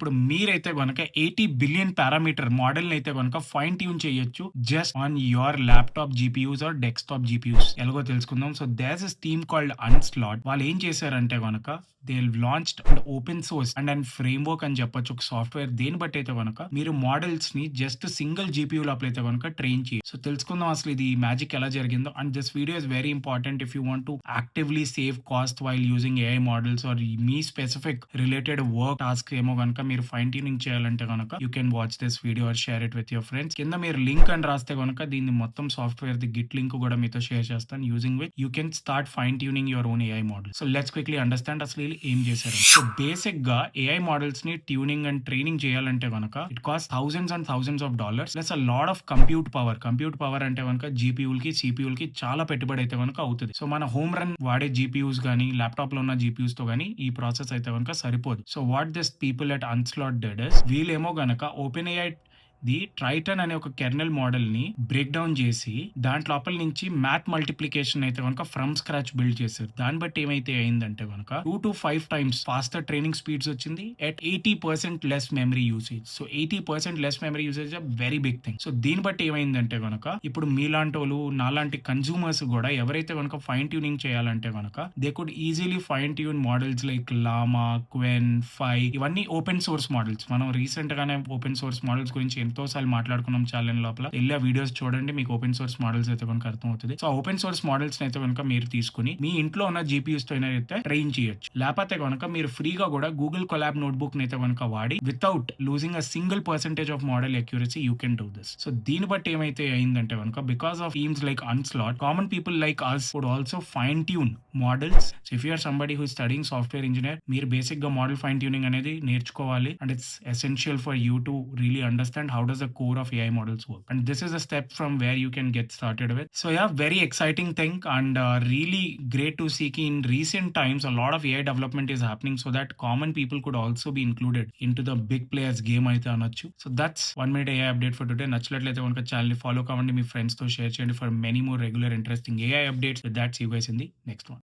ఇప్పుడు మీరైతే గనక 80 బిలియన్ పారామీటర్ మోడల్‌ని అయితే గనక ఫైన్ ట్యూన్ చేయొచ్చు just on your laptop GPUs or desktop GPUs. ఎలాగో తెలుసుకుందాం. So there's a team called Unsloth. వాళ్ళు ఏం చేశారంటే గనక they launched and open source and framework అని చెప్పొచ్చు ఒక సాఫ్ట్‌వేర్. దేన్ని బట్టి అయితే గనక మీరు మోడల్స్‌ని జస్ట్ సింగిల్ జీపీయూ లోపల అయితే గనక ట్రైన్ చేయొచ్చు. సో తెలుసుకుందాం అసలు ఇది మ్యాజిక్ ఎలా జరిగిందో. And this video is very important if you want to actively save cost while using AI models or మీ స్పెసిఫిక్ రిలేటెడ్ వర్క్ టాస్క్ ఏమో గనక మీరు ఫైన్ ట్యూనింగ్ చేయాలంటే గనక you can watch this video or share it with your friends. కింద మీరు link అని రాస్తే గనక దీన్ని మొత్తం సాఫ్ట్‌వేర్ ది గిట్ లింక్ కూడా మీతో షేర్ చేస్తాను. Using which you can start fine tuning your own AI model. So let's quickly understand అసలు వీళ్ళు ఏం చేశారు. సో బేసిక్ గా ఏఐ మోడల్స్ ని ట్యూనింగ్ అండ్ ట్రైనింగ్ చేయాలంటే గనక it cost thousands and thousands of dollars plus a lot of compute power అంటే గనక జీపీయూలకి సిపియూలకి చాలా పెట్టుబడి అయితే గనక అవుతుంది. సో మన హోమ్ రన్ వాడే జీపీయూస్ గానీ ల్యాప్టాప్ లో ఉన్న జీపీయూస్ తో గానీ ఈ ప్రాసెస్ అయితే గనక సరిపోదు. So what this people at Unsloth did is వీళ్ళేమో గనక ఓపెన్ ఏఐ ది ట్రైటన్ అనే ఒక కెర్నల్ మోడల్ ని బ్రేక్ డౌన్ చేసి దాంట్ లోపల నుంచి మ్యాథ్ మల్టిప్లికేషన్ అయితే కనుక ఫ్రమ్ స్క్రాచ్ బిల్డ్ చేశారు. దాన్ని బట్టి ఏమైతే అయిందంటే కనుక 2 to 5 times faster training speeds వచ్చింది at 80% less memory usage. So 80% less memory usage very big thing. So దీన్ని బట్టి ఏమైందంటే కనుక ఇప్పుడు మీలాంటి వాళ్ళు నాలాంటి కన్సూమర్స్ కూడా ఎవరైతే కనుక ఫైన్ ట్యూనింగ్ చేయాలంటే కనుక they could easily fine tune models like Llama, Qwen, Phi ఇవన్నీ ఓపెన్ సోర్స్ మోడల్స్. మనం రీసెంట్ గానే ఓపెన్ సోర్స్ మోడల్స్ గురించి ఎంతో సార్లు మాట్లాడుకున్నాం ఛానల్ లోపల. వెళ్ళి ఆ వీడియోస్ చూడండి, మీకు ఓపెన్ సోర్స్ మోడల్స్ అయితే కనుక అర్థం అవుతుంది. సో ఓపెన్ సోర్స్ మోడల్స్ అయితే కనుక మీరు తీసుకుని మీ ఇంట్లో ఉన్న జీపీయూస్ తో అయితే ట్రైన్ చేయొచ్చు. లేకపోతే కనుక మీరు ఫ్రీగా కూడా గూగుల్ కొలాబ్ నోట్బుక్ అయితే కనుక వాడి without losing a single percentage of model accuracy you can do this. So దీన్ని బట్టి ఏమైతే అయిందంటే కనుక because of teams like Unsloth common people like us would also fine tune models. So if you are somebody who studying software engineer మీరు basic గా model fine tuning అనేది నేర్చుకోవాలి. And it's essential for you to really understand how does the core of AI models work, and this is a step from where you can get started with. So yeah, very exciting thing and really great to see in recent times a lot of AI development is happening so that common people could also be included into the big players game అయితే అనొచ్చు. So that's 1 minute AI update for today. నచ్చినట్లయితే కనుక channel ని follow కావండి, మీ friends తో share చేయండి for many more regular interesting AI updates. With that, see you guys in the next one.